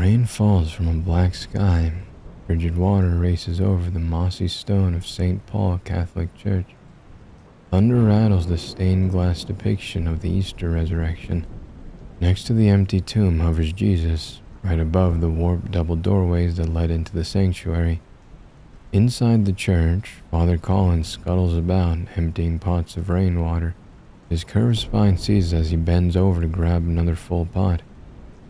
Rain falls from a black sky. Frigid water races over the mossy stone of St. Paul Catholic Church. Thunder rattles the stained glass depiction of the Easter resurrection. Next to the empty tomb hovers Jesus, right above the warped double doorways that led into the sanctuary. Inside the church, Father Collins scuttles about, emptying pots of rainwater. His curved spine seizes as he bends over to grab another full pot.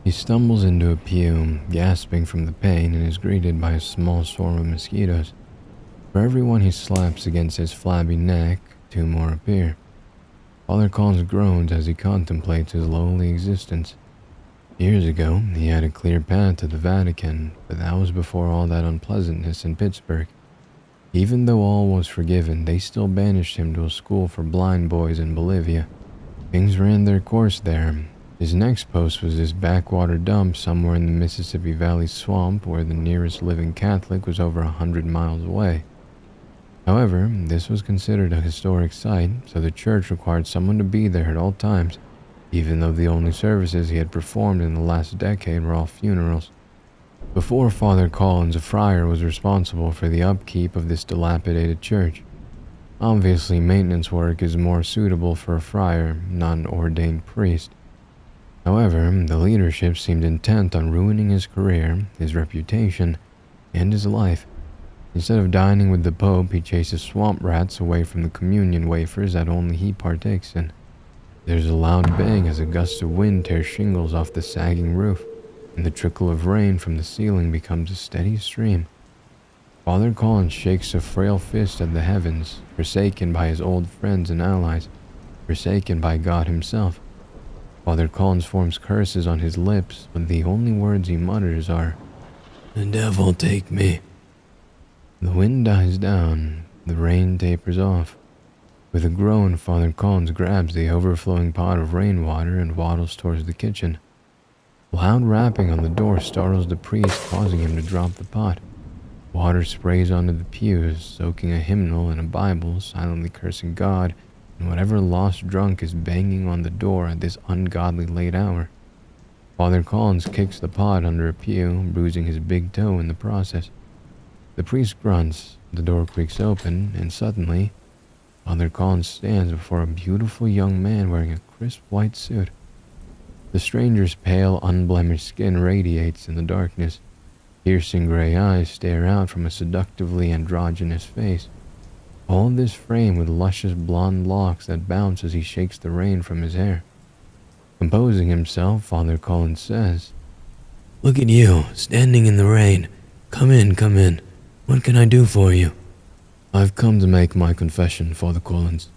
He stumbles into a pew, gasping from the pain, and is greeted by a small swarm of mosquitoes. For every one he slaps against his flabby neck, 2 more appear. Father Collins groans as he contemplates his lowly existence. Years ago, he had a clear path to the Vatican, but that was before all that unpleasantness in Pittsburgh. Even though all was forgiven, they still banished him to a school for blind boys in Bolivia. Things ran their course there. His next post was this backwater dump somewhere in the Mississippi Valley swamp where the nearest living Catholic was over 100 miles away. However, this was considered a historic site, so the church required someone to be there at all times, even though the only services he had performed in the last decade were all funerals. Before Father Collins, a friar was responsible for the upkeep of this dilapidated church. Obviously, maintenance work is more suitable for a friar, not an ordained priest. However, the leadership seemed intent on ruining his career, his reputation, and his life. Instead of dining with the Pope, he chases swamp rats away from the communion wafers that only he partakes in. There's a loud bang as a gust of wind tears shingles off the sagging roof, and the trickle of rain from the ceiling becomes a steady stream. Father Collins shakes a frail fist at the heavens, forsaken by his old friends and allies, forsaken by God himself. Father Collins forms curses on his lips, but the only words he mutters are, "The devil take me." The wind dies down, the rain tapers off. With a groan, Father Collins grabs the overflowing pot of rainwater and waddles towards the kitchen. Loud rapping on the door startles the priest, causing him to drop the pot. Water sprays onto the pews, soaking a hymnal and a Bible, silently cursing God and whatever lost drunk is banging on the door at this ungodly late hour. Father Collins kicks the pot under a pew, bruising his big toe in the process. The priest grunts, the door creaks open, and suddenly, Father Collins stands before a beautiful young man wearing a crisp white suit. The stranger's pale, unblemished skin radiates in the darkness. Piercing gray eyes stare out from a seductively androgynous face. All this framed with luscious blonde locks that bounce as he shakes the rain from his hair. Composing himself, Father Collins says, "Look at you, standing in the rain. Come in, come in. What can I do for you?" "I've come to make my confession, Father Collins,"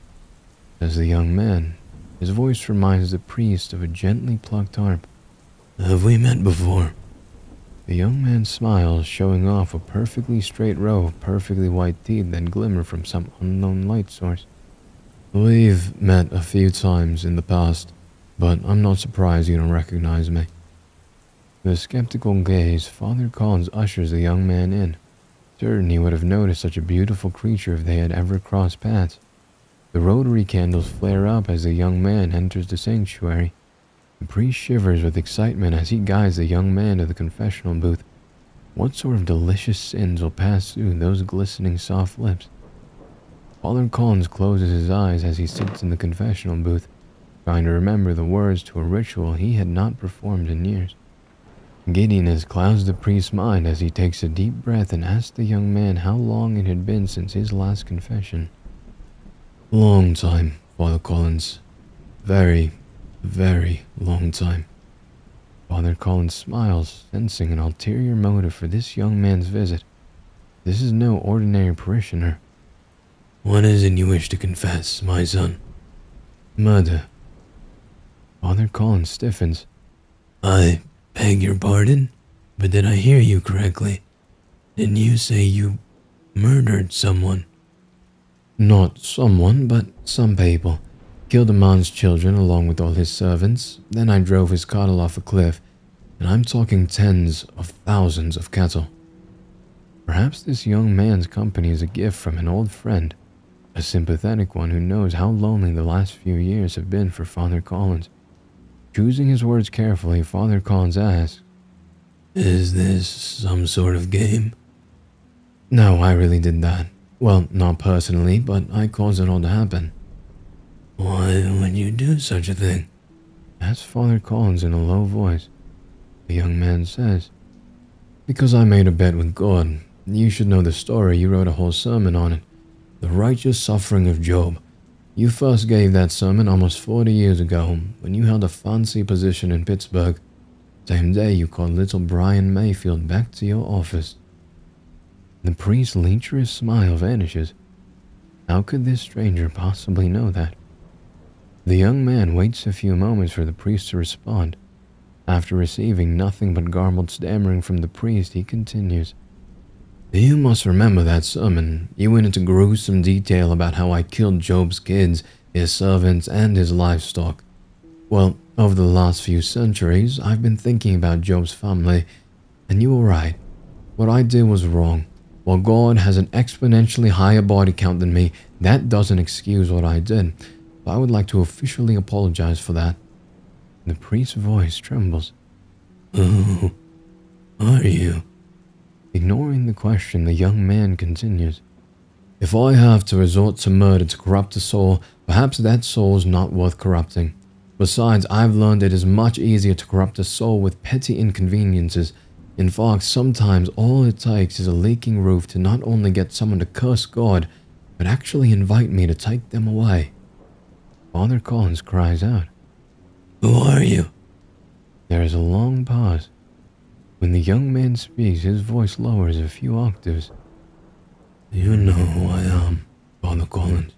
says the young man. His voice reminds the priest of a gently plucked harp. "Have we met before?" The young man smiles, showing off a perfectly straight row of perfectly white teeth that glimmer from some unknown light source. "We've met a few times in the past, but I'm not surprised you don't recognize me." With a skeptical gaze, Father Collins ushers the young man in. Certain he would have noticed such a beautiful creature if they had ever crossed paths. The rotary candles flare up as the young man enters the sanctuary. The priest shivers with excitement as he guides the young man to the confessional booth. What sort of delicious sins will pass through those glistening soft lips? Father Collins closes his eyes as he sits in the confessional booth, trying to remember the words to a ritual he had not performed in years. Giddiness clouds the priest's mind as he takes a deep breath and asks the young man how long it had been since his last confession. "Long time, Father Collins. Very, very long time." Father Collins smiles, sensing an ulterior motive for this young man's visit. This is no ordinary parishioner. "What is it you wish to confess, my son?" "Murder." Father Collins stiffens. "I beg your pardon, but did I hear you correctly? Didn't you say you murdered someone?" "Not someone, but some people. Killed a man's children along with all his servants. Then I drove his cattle off a cliff, and I'm talking tens of thousands of cattle." Perhaps this young man's company is a gift from an old friend, a sympathetic one who knows how lonely the last few years have been for Father Collins. Choosing his words carefully, Father Collins asks, Is this some sort of game? No, I really did that. Well, not personally, but I caused it all to happen. Why would you do such a thing? Asks Father Collins in a low voice. The young man says, Because I made a bet with God. You should know the story. You wrote a whole sermon on it. The righteous suffering of Job. You first gave that sermon almost 40 years ago when you held a fancy position in Pittsburgh. Same day you called little Brian Mayfield back to your office. The priest's lecherous smile vanishes. How could this stranger possibly know that? The young man waits a few moments for the priest to respond. After receiving nothing but garbled stammering from the priest, he continues. You must remember that sermon. You went into gruesome detail about how I killed Job's kids, his servants, and his livestock. Well, over the last few centuries, I've been thinking about Job's family, and you were right. What I did was wrong. While God has an exponentially higher body count than me, that doesn't excuse what I did. I would like to officially apologize for that. The priest's voice trembles. Who are you? Ignoring the question, the young man continues. If I have to resort to murder to corrupt a soul, perhaps that soul is not worth corrupting. Besides, I've learned it is much easier to corrupt a soul with petty inconveniences. In fact, sometimes all it takes is a leaking roof to not only get someone to curse God, but actually invite me to take them away. Father Collins cries out. Who are you? There is a long pause. When the young man speaks, his voice lowers a few octaves. You know who I am, Father Collins.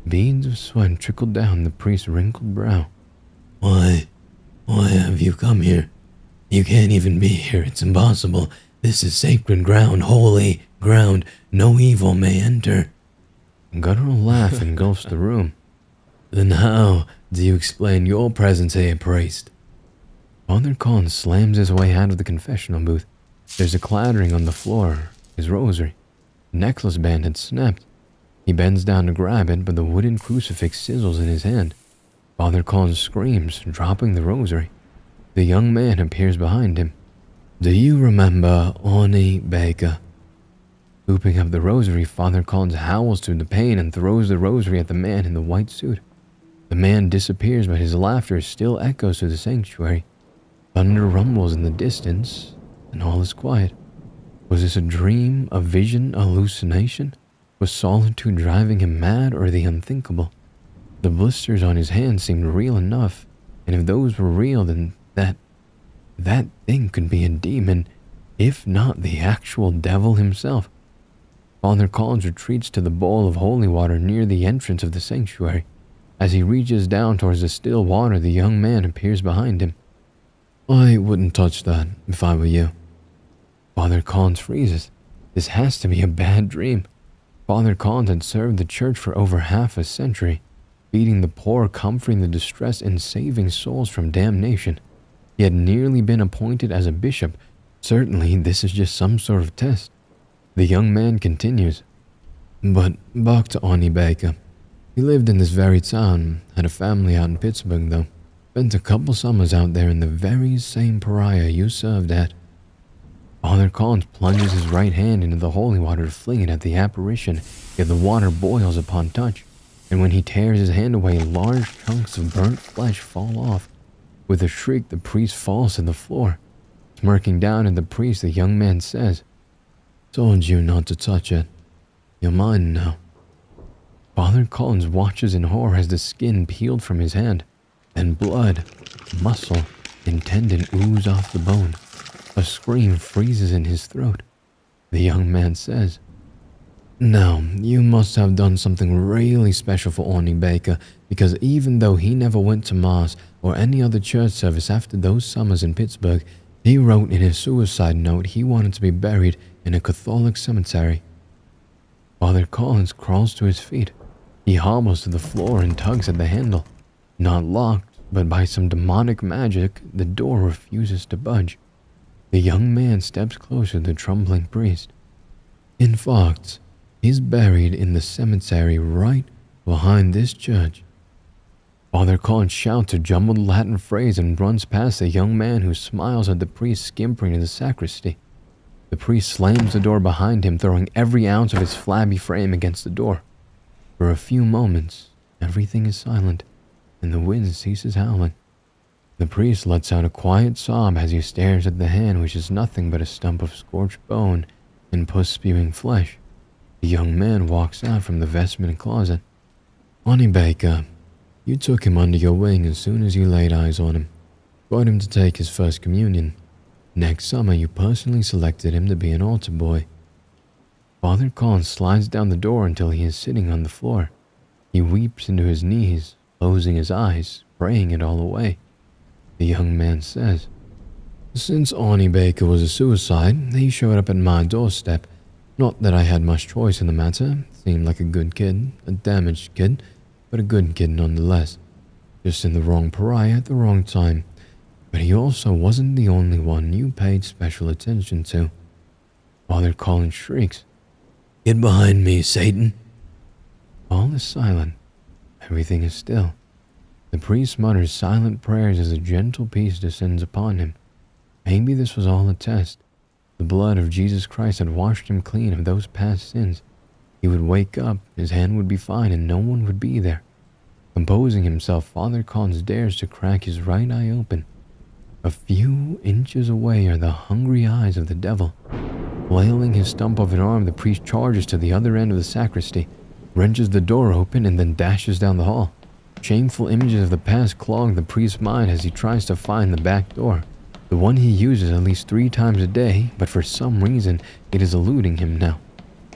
Beads of sweat trickle down the priest's wrinkled brow. Why have you come here? You can't even be here, it's impossible. This is sacred ground, holy ground. No evil may enter. A guttural laugh engulfs the room. Then how do you explain your presence here, priest? Father Collins slams his way out of the confessional booth. There's a clattering on the floor. His rosary. The necklace band had snapped. He bends down to grab it, but the wooden crucifix sizzles in his hand. Father Collins screams, dropping the rosary. The young man appears behind him. Do you remember Orny Baker? Scooping up the rosary, Father Collins howls through the pain and throws the rosary at the man in the white suit. The man disappears, but his laughter still echoes through the sanctuary. Thunder rumbles in the distance, and all is quiet. Was this a dream, a vision, a hallucination? Was solitude driving him mad, or the unthinkable? The blisters on his hands seemed real enough, and if those were real, then that thing could be a demon, if not the actual devil himself. Father Collins retreats to the bowl of holy water near the entrance of the sanctuary. As he reaches down towards the still water, the young man appears behind him. I wouldn't touch that if I were you. Father Collins freezes. This has to be a bad dream. Father Collins had served the church for over half a century, feeding the poor, comforting the distressed, and saving souls from damnation. He had nearly been appointed as a bishop. Certainly, this is just some sort of test. The young man continues. But back to Orny Baker. He lived in this very town, had a family out in Pittsburgh though. Spent a couple summers out there in the very same pariah you served at. Father Collins plunges his right hand into the holy water to fling it at the apparition, yet the water boils upon touch, and when he tears his hand away, large chunks of burnt flesh fall off. With a shriek, the priest falls to the floor. Smirking down at the priest, the young man says, Told you not to touch it. You're mine now. Father Collins watches in horror as the skin peeled from his hand, then blood, muscle, and tendon ooze off the bone. A scream freezes in his throat. The young man says, Now, you must have done something really special for Orny Baker, because even though he never went to Mass or any other church service after those summers in Pittsburgh, he wrote in his suicide note he wanted to be buried in a Catholic cemetery. Father Collins crawls to his feet. He hobbles to the floor and tugs at the handle. Not locked, but by some demonic magic, the door refuses to budge. The young man steps closer to the trembling priest. In fact, he's buried in the cemetery right behind this church. Father Collins shouts a jumbled Latin phrase and runs past a young man who smiles at the priest skimpering in the sacristy. The priest slams the door behind him, throwing every ounce of his flabby frame against the door. For a few moments, everything is silent, and the wind ceases howling. The priest lets out a quiet sob as he stares at the hand, which is nothing but a stump of scorched bone and pus-spewing flesh. The young man walks out from the vestment closet. Honey Baker, you took him under your wing as soon as you laid eyes on him. Got him to take his first communion. Next summer, you personally selected him to be an altar boy. Father Collins slides down the door until he is sitting on the floor. He weeps into his knees, closing his eyes, praying it all away. The young man says, "Since Arnie Baker was a suicide, he showed up at my doorstep. Not that I had much choice in the matter. Seemed like a good kid, a damaged kid, but a good kid nonetheless. Just in the wrong pariah at the wrong time. But he also wasn't the only one you paid special attention to." Father Collins shrieks, "Get behind me, Satan!" All is silent. Everything is still. The priest mutters silent prayers as a gentle peace descends upon him. Maybe this was all a test. The blood of Jesus Christ had washed him clean of those past sins. He would wake up, his hand would be fine, and no one would be there. Composing himself, Father Collins dares to crack his right eye open. A few inches away are the hungry eyes of the devil. Flailing his stump of an arm, the priest charges to the other end of the sacristy, wrenches the door open, and then dashes down the hall. Shameful images of the past clog the priest's mind as he tries to find the back door, the one he uses at least 3 times a day, but for some reason it is eluding him now.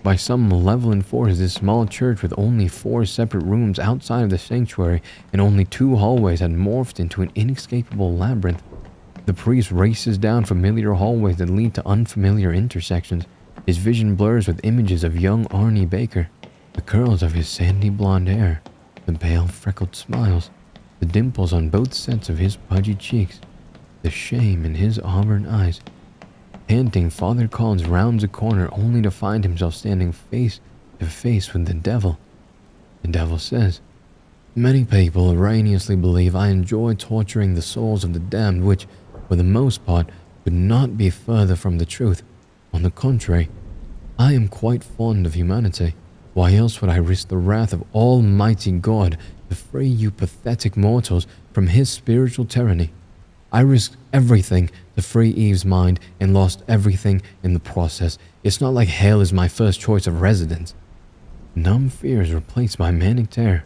By some malevolent force, this small church with only 4 separate rooms outside of the sanctuary and only 2 hallways had morphed into an inescapable labyrinth. The priest races down familiar hallways that lead to unfamiliar intersections. His vision blurs with images of young Arnie Baker, the curls of his sandy blonde hair, the pale freckled smiles, the dimples on both sets of his pudgy cheeks, the shame in his auburn eyes. Panting, Father Collins rounds a corner only to find himself standing face to face with the devil. The devil says, "Many people erroneously believe I enjoy torturing the souls of the damned, which, for the most part, could not be further from the truth. On the contrary, I am quite fond of humanity. Why else would I risk the wrath of Almighty God to free you pathetic mortals from his spiritual tyranny? I risked everything to free Eve's mind and lost everything in the process. It's not like hell is my first choice of residence." Numb fear is replaced by manic terror.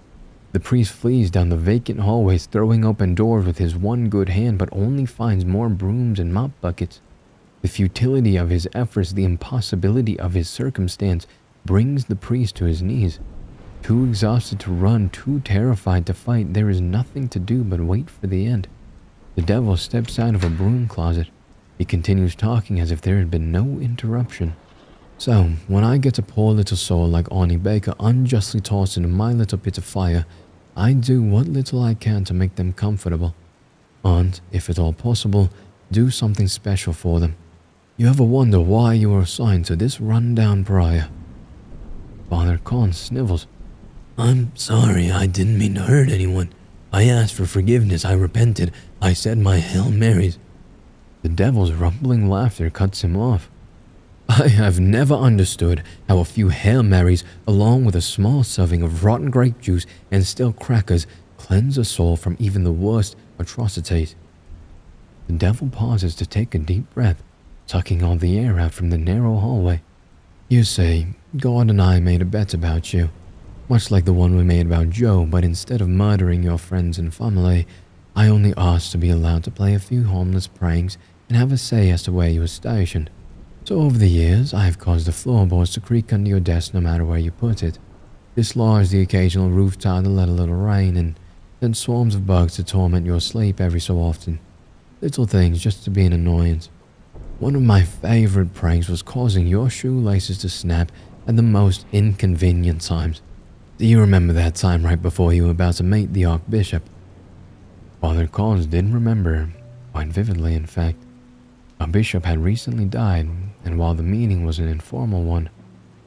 The priest flees down the vacant hallways, throwing open doors with his one good hand, but only finds more brooms and mop buckets. The futility of his efforts, the impossibility of his circumstance, brings the priest to his knees. Too exhausted to run, too terrified to fight, there is nothing to do but wait for the end. The devil steps out of a broom closet. He continues talking as if there had been no interruption. "So, when I get a poor little soul like Arnie Baker unjustly tossed into my little pit of fire, I do what little I can to make them comfortable. And, if at all possible, do something special for them. You ever wonder why you were assigned to this run-down pariah?" Father Collins snivels. "I'm sorry, I didn't mean to hurt anyone. I asked for forgiveness, I repented, I said my Hail Marys." The devil's rumbling laughter cuts him off. "I have never understood how a few Hail Marys, along with a small serving of rotten grape juice and stale crackers, cleanse a soul from even the worst atrocities." The devil pauses to take a deep breath, sucking all the air out from the narrow hallway. "You see, God and I made a bet about you, much like the one we made about Joe, but instead of murdering your friends and family, I only asked to be allowed to play a few harmless pranks and have a say as to where you were stationed. So over the years, I have caused the floorboards to creak under your desk no matter where you put it, dislodged the occasional roof tile to let a little rain, and sent swarms of bugs to torment your sleep every so often. Little things just to be an annoyance. One of my favorite pranks was causing your shoelaces to snap at the most inconvenient times. Do you remember that time right before you were about to meet the Archbishop?" Father Collins did remember, quite vividly in fact. Our bishop had recently died, and while the meeting was an informal one,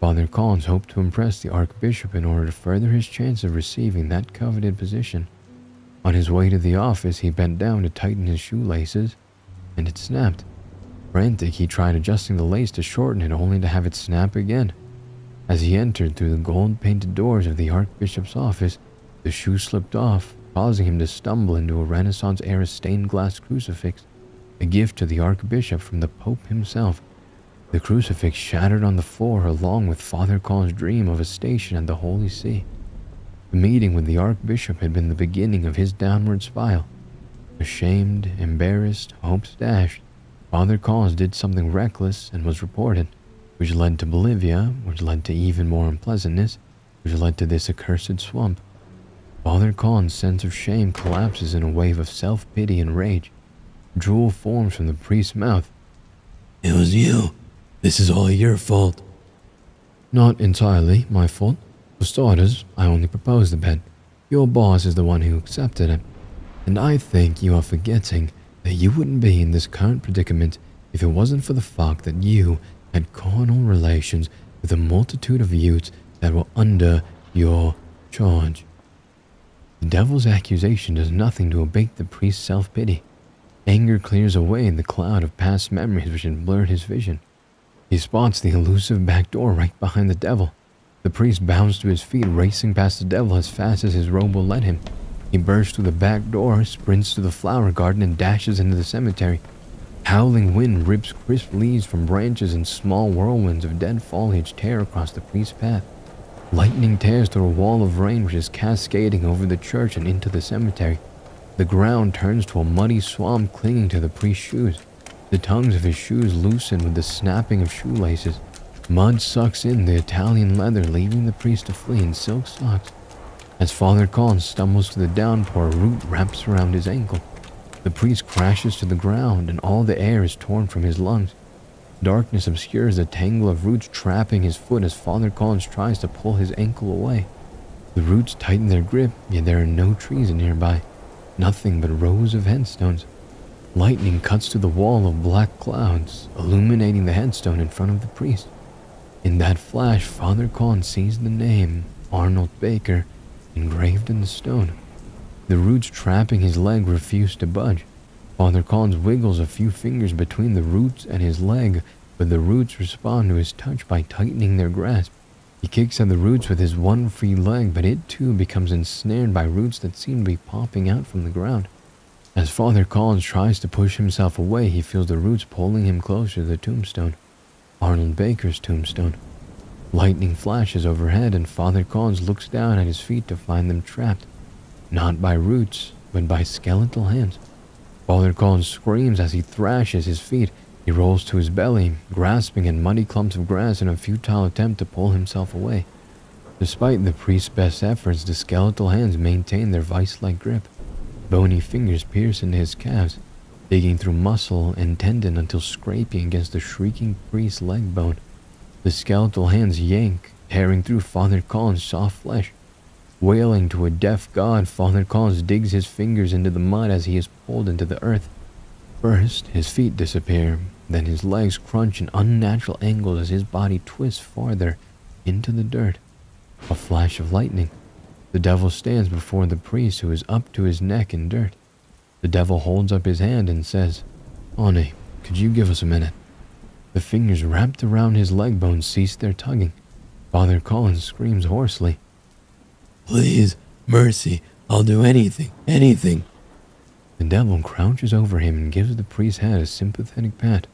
Father Collins hoped to impress the Archbishop in order to further his chance of receiving that coveted position. On his way to the office, he bent down to tighten his shoelaces, and it snapped. Frantic, he tried adjusting the lace to shorten it, only to have it snap again. As he entered through the gold-painted doors of the Archbishop's office, the shoe slipped off, causing him to stumble into a Renaissance-era stained-glass crucifix, a gift to the Archbishop from the Pope himself. The crucifix shattered on the floor along with Father Colin's dream of a station at the Holy See. The meeting with the Archbishop had been the beginning of his downward spiral. Ashamed, embarrassed, hopes dashed, Father Collins did something reckless and was reported, which led to Bolivia, which led to even more unpleasantness, which led to this accursed swamp. Father Collins' sense of shame collapses in a wave of self-pity and rage. Drool forms from the priest's mouth. It was you. This is all your fault. Not entirely my fault. For starters, I only proposed the bet. Your boss is the one who accepted it. And I think you are forgetting that you wouldn't be in this current predicament if it wasn't for the fact that you had carnal relations with a multitude of youths that were under your charge. The devil's accusation does nothing to abate the priest's self-pity. Anger clears away the cloud of past memories which had blurred his vision. He spots the elusive back door right behind the devil. The priest bounds to his feet, racing past the devil as fast as his robe will let him. He bursts through the back door, sprints to the flower garden, and dashes into the cemetery. Howling wind rips crisp leaves from branches, and small whirlwinds of dead foliage tear across the priest's path. Lightning tears through a wall of rain which is cascading over the church and into the cemetery. The ground turns to a muddy swamp clinging to the priest's shoes. The tongues of his shoes loosen with the snapping of shoelaces. Mud sucks in the Italian leather, leaving the priest to flee in silk socks. As Father Collins stumbles to the downpour, a root wraps around his ankle. The priest crashes to the ground, and all the air is torn from his lungs. Darkness obscures the tangle of roots trapping his foot as Father Collins tries to pull his ankle away. The roots tighten their grip, yet there are no trees nearby. Nothing but rows of headstones. Lightning cuts through the wall of black clouds, illuminating the headstone in front of the priest. In that flash, Father Collins sees the name, Arnold Baker, engraved in the stone. The roots trapping his leg refuse to budge. Father Collins wiggles a few fingers between the roots and his leg, but the roots respond to his touch by tightening their grasp. He kicks at the roots with his one free leg, but it too becomes ensnared by roots that seem to be popping out from the ground. As Father Collins tries to push himself away, he feels the roots pulling him closer to the tombstone. Arnold Baker's tombstone. Lightning flashes overhead, and Father Collins looks down at his feet to find them trapped, not by roots, but by skeletal hands. Father Collins screams as he thrashes his feet. He rolls to his belly, grasping at muddy clumps of grass in a futile attempt to pull himself away. Despite the priest's best efforts, the skeletal hands maintain their vice-like grip. Bony fingers pierce into his calves, digging through muscle and tendon until scraping against the shrieking priest's leg bone. The skeletal hands yank, tearing through Father Collins' soft flesh. Wailing to a deaf god, Father Collins digs his fingers into the mud as he is pulled into the earth. First, his feet disappear, then his legs crunch in unnatural angles as his body twists farther into the dirt. A flash of lightning. The devil stands before the priest, who is up to his neck in dirt. The devil holds up his hand and says, "Ani, could you give us a minute?" The fingers wrapped around his leg bones cease their tugging. Father Collins screams hoarsely, Please, mercy, I'll do anything, anything. The devil crouches over him and gives the priest's head a sympathetic pat.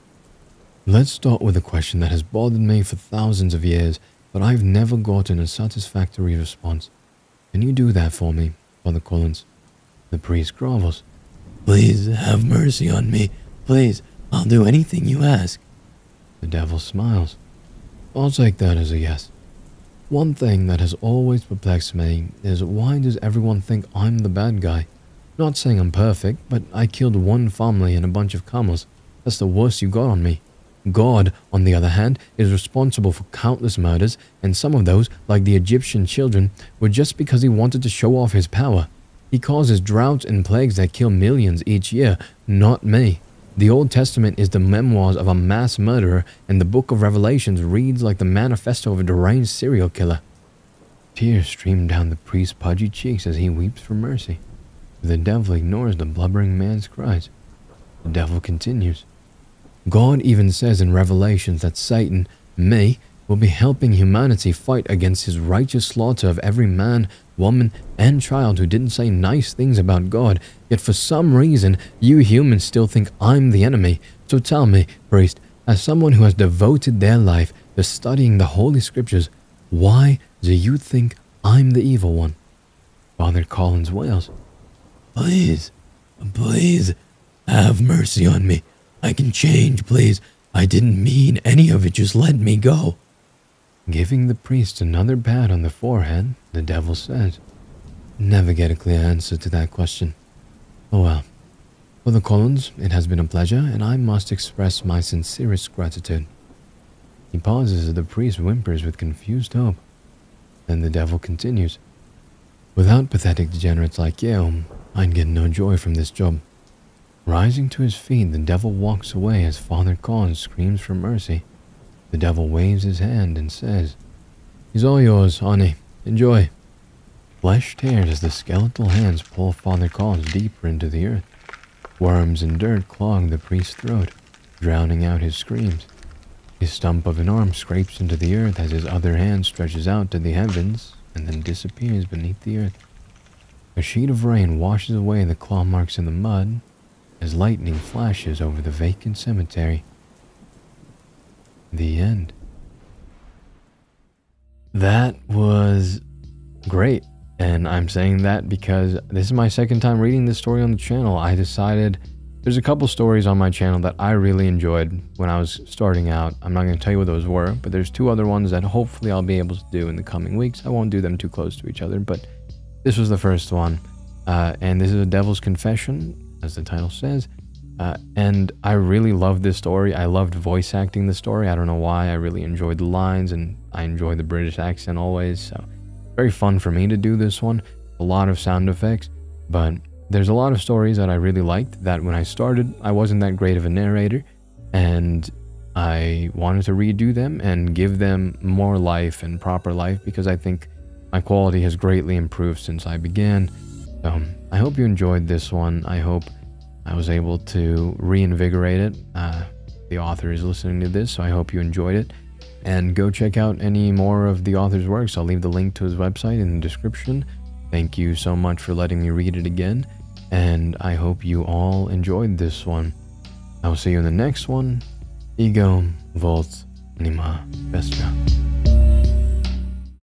Let's start with a question that has bothered me for thousands of years, but I've never gotten a satisfactory response. Can you do that for me, Father Collins? The priest grovels. Please, have mercy on me. Please, I'll do anything you ask. The devil smiles. I'll take that as a yes. One thing that has always perplexed me is why does everyone think I'm the bad guy? Not saying I'm perfect, but I killed one family and a bunch of camels. That's the worst you got on me. God, on the other hand, is responsible for countless murders, and some of those, like the Egyptian children, were just because he wanted to show off his power. He causes droughts and plagues that kill millions each year, not me. The Old Testament is the memoirs of a mass murderer, and the book of Revelations reads like the manifesto of a deranged serial killer. Tears stream down the priest's pudgy cheeks as he weeps for mercy. The devil ignores the blubbering man's cries. The devil continues. God even says in Revelations that Satan, me, will be helping humanity fight against his righteous slaughter of every man, woman, and child who didn't say nice things about God, yet for some reason, you humans still think I'm the enemy. So tell me, priest, as someone who has devoted their life to studying the Holy Scriptures, why do you think I'm the evil one? Father Collins wails. Please, please, have mercy on me. I can change, please. I didn't mean any of it, just let me go. Giving the priest another pat on the forehead, the devil says, Never get a clear answer to that question. Oh well. Father Collins, it has been a pleasure, and I must express my sincerest gratitude. He pauses as the priest whimpers with confused hope. Then the devil continues. Without pathetic degenerates like you, I'd get no joy from this job. Rising to his feet, the devil walks away as Father Collins screams for mercy. The devil waves his hand and says, He's all yours, honey. Enjoy. Flesh tears as the skeletal hands pull Father Collins deeper into the earth. Worms and dirt clog the priest's throat, drowning out his screams. His stump of an arm scrapes into the earth as his other hand stretches out to the heavens and then disappears beneath the earth. A sheet of rain washes away the claw marks in the mud as lightning flashes over the vacant cemetery. The end. That was great, and I'm saying that because this is my second time reading this story on the channel. I decided there's a couple stories on my channel that I really enjoyed when I was starting out. I'm not going to tell you what those were, but there's two other ones that hopefully I'll be able to do in the coming weeks. I won't do them too close to each other, but this was the first one, and this is a Devil's Confession, as the title says. And I really loved this story. I loved voice acting the story. I don't know why. I really enjoyed the lines, and I enjoy the British accent always. So very fun for me to do this one. A lot of sound effects, but there's a lot of stories that I really liked that when I started, I wasn't that great of a narrator, and I wanted to redo them and give them more life and proper life because I think my quality has greatly improved since I began. So I hope you enjoyed this one. I hope I was able to reinvigorate it. The author is listening to this, so I hope you enjoyed it. And go check out any more of the author's works. I'll leave the link to his website in the description. Thank you so much for letting me read it again, and I hope you all enjoyed this one. I will see you in the next one. Ego Volt Anima Vestra.